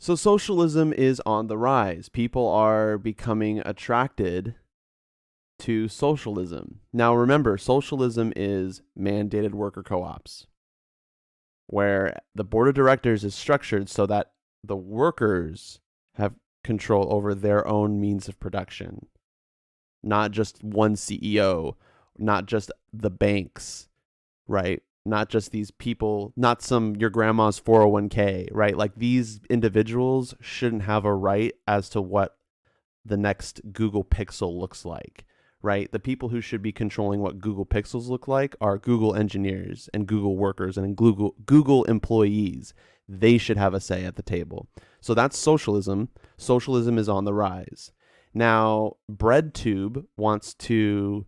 So socialism is on the rise. People are becoming attracted to socialism. Now remember, socialism is mandated worker co-ops, where the board of directors is structured so that the workers have control over their own means of production, not just one CEO, not just the banks, right? Not just these people, not some your grandma's 401k, right? Like these individuals shouldn't have a right as to what the next Google Pixel looks like, right? The people who should be controlling what Google Pixels look like are Google engineers and Google workers and Google employees. They should have a say at the table. So that's socialism. Socialism is on the rise. Now, BreadTube wants to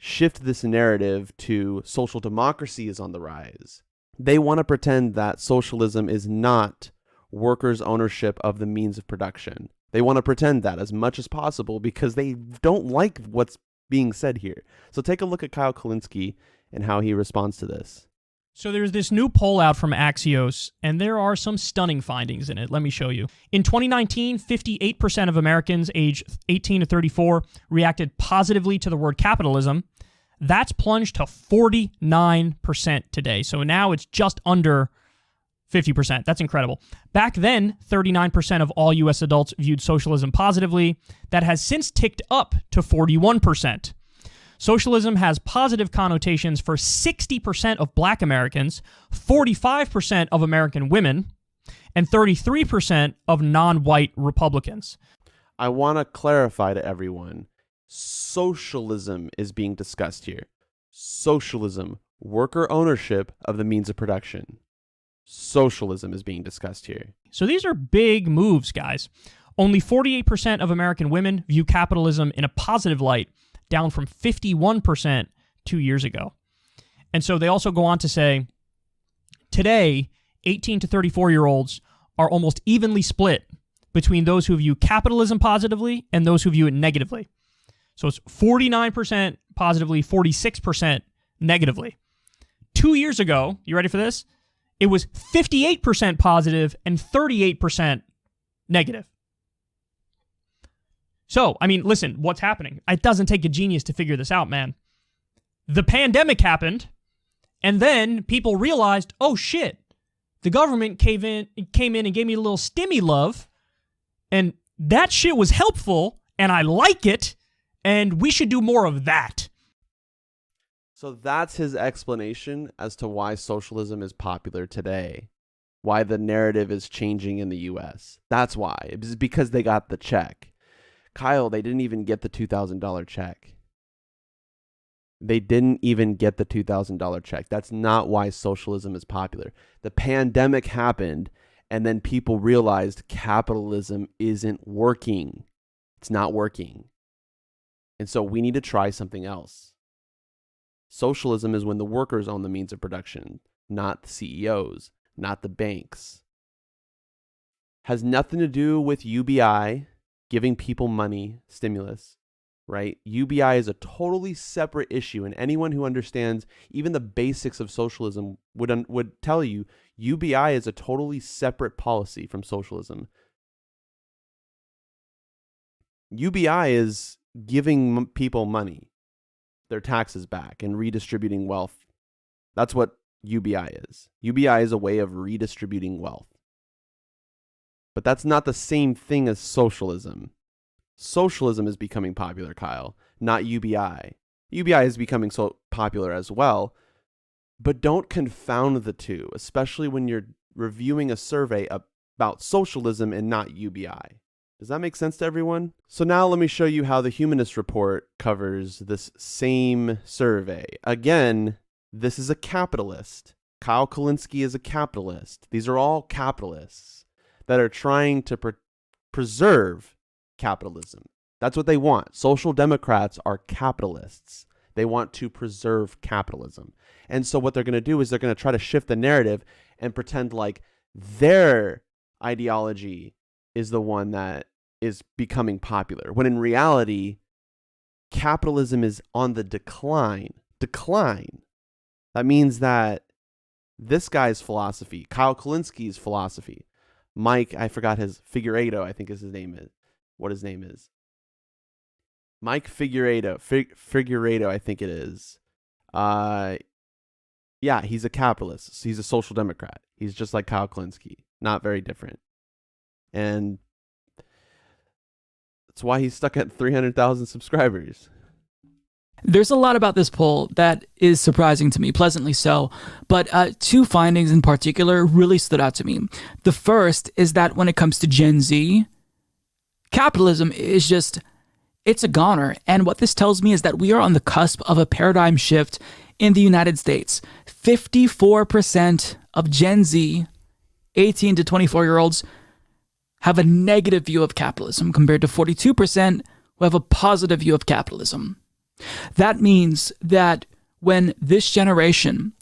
shift this narrative to social democracy is on the rise. They want to pretend that socialism is not workers' ownership of the means of production. They want to pretend that as much as possible because they don't like what's being said here. So take a look at Kyle Kulinski and how he responds to this. So there's this new poll out from Axios, and there are some stunning findings in it. Let me show you. In 2019, 58% of Americans aged 18 to 34 reacted positively to the word capitalism. That's plunged to 49% today. So now it's just under 50%. That's incredible. Back then, 39% of all U.S. adults viewed socialism positively. That has since ticked up to 41%. Socialism has positive connotations for 60% of Black Americans, 45% of American women, and 33% of non-white Republicans. I want to clarify to everyone, socialism is being discussed here. Socialism, worker ownership of the means of production. Socialism is being discussed here. So these are big moves, guys. Only 48% of American women view capitalism in a positive light, down from 51% 2 years ago. And so they also go on to say, today, 18 to 34-year-olds are almost evenly split between those who view capitalism positively and those who view it negatively. So it's 49% positively, 46% negatively. 2 years ago, you ready for this? It was 58% positive and 38% negative. So, I mean, listen, what's happening? It doesn't take a genius to figure this out, man. The pandemic happened, and then people realized, oh shit, the government came in and gave me a little stimmy love, and that shit was helpful, and I like it, and we should do more of that. So that's his explanation as to why socialism is popular today, why the narrative is changing in the U.S. That's why. It's because they got the check. Kyle, they didn't even get the $2,000 check. They didn't even get the $2,000 check. That's not why socialism is popular. The pandemic happened, and then people realized capitalism isn't working. It's not working. And so we need to try something else. Socialism is when the workers own the means of production, not the CEOs, not the banks. Has nothing to do with UBI giving people money, stimulus, right? UBI is a totally separate issue, and anyone who understands even the basics of socialism would tell you UBI is a totally separate policy from socialism. UBI is giving people money, their taxes back, and redistributing wealth. That's what UBI is. UBI is a way of redistributing wealth. But that's not the same thing as socialism. Socialism is becoming popular, Kyle, not UBI. UBI is becoming so popular as well, but don't confound the two, especially when you're reviewing a survey about socialism and not UBI. Does that make sense to everyone? So now let me show you how the Humanist Report covers this same survey. Again, this is a capitalist. Kyle Kulinski is a capitalist. These are all capitalists that are trying to preserve capitalism. That's what they want. Social democrats are capitalists. They want to preserve capitalism. And so what they're going to do is they're going to try to shift the narrative and pretend like their ideology is the one that is becoming popular, when in reality, capitalism is on the decline. That means that this guy's philosophy, Kyle Kulinski's philosophy, Mike, I forgot his Figueredo, I think is his name is. What his name is. Mike Figueredo. Figueredo, I think it is. Yeah, he's a capitalist. He's a social democrat. He's just like Kyle Kulinski. Not very different. And that's why he's stuck at 300,000 subscribers. There's a lot about this poll that is surprising to me, pleasantly so, but two findings in particular really stood out to me. The first is that when it comes to Gen Z, capitalism is just, it's a goner. And what this tells me is that we are on the cusp of a paradigm shift in the United States. 54% of Gen Z, 18 to 24-year-olds, have a negative view of capitalism compared to 42% who have a positive view of capitalism. That means that when this generation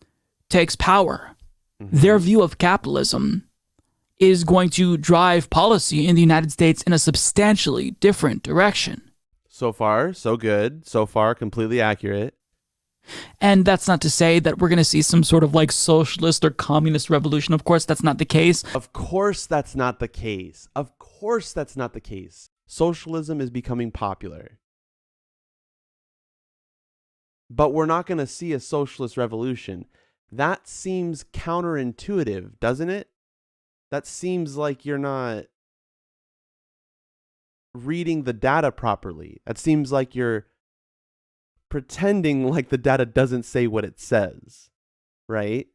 takes power, their view of capitalism is going to drive policy in the United States in a substantially different direction. So far, so good. So far, completely accurate. And that's not to say that we're going to see some sort of like socialist or communist revolution. Of course, that's not the case. Of course, that's not the case. Of course, that's not the case. Socialism is becoming popular. But we're not going to see a socialist revolution. That seems counterintuitive, doesn't it? That seems like you're not reading the data properly. That seems like you're pretending like the data doesn't say what it says, right?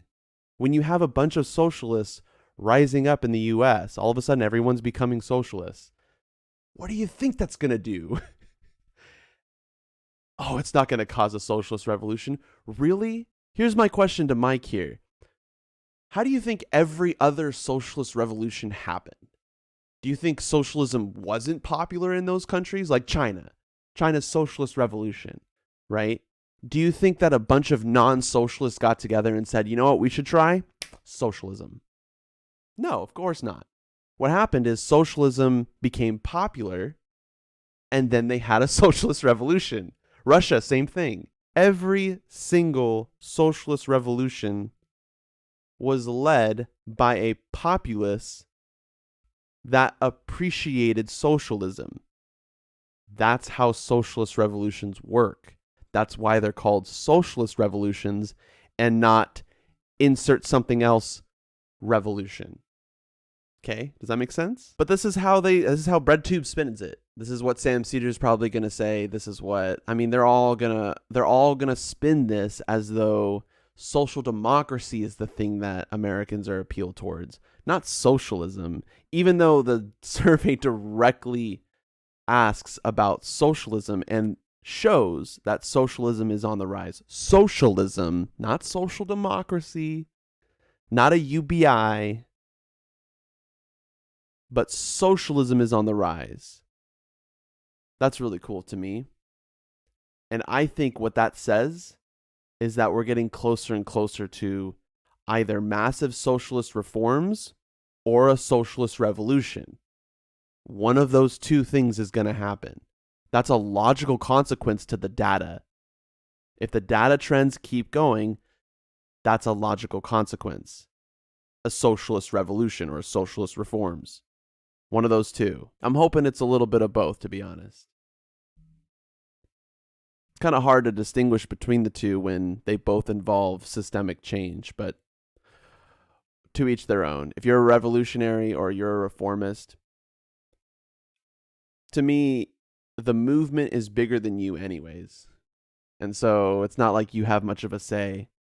When you have a bunch of socialists rising up in the US, all of a sudden everyone's becoming socialists. What do you think that's going to do? Oh, it's not going to cause a socialist revolution. Really? Here's my question to Mike here. How do you think every other socialist revolution happened? Do you think socialism wasn't popular in those countries? Like China. China's socialist revolution, right? Do you think that a bunch of non-socialists got together and said, you know what we should try? Socialism. No, of course not. What happened is socialism became popular, and then they had a socialist revolution. Russia, same thing. Every single socialist revolution was led by a populace that appreciated socialism. That's how socialist revolutions work. That's why they're called socialist revolutions and not insert something else revolution. Okay, does that make sense? But this is how BreadTube spins it. This is what Sam Cedars probably going to say. This is what, I mean, they're all going to spin this as though social democracy is the thing that Americans are appealed towards, not socialism, even though the survey directly asks about socialism and shows that socialism is on the rise. Socialism, not social democracy, not a UBI, but socialism is on the rise. That's really cool to me. And I think what that says is that we're getting closer and closer to either massive socialist reforms or a socialist revolution. One of those two things is going to happen. That's a logical consequence to the data. If the data trends keep going, that's a logical consequence. A socialist revolution or a socialist reforms. One of those two. I'm hoping it's a little bit of both, to be honest. It's kind of hard to distinguish between the two when they both involve systemic change, but to each their own. If you're a revolutionary or you're a reformist, to me, the movement is bigger than you anyways. And so it's not like you have much of a say.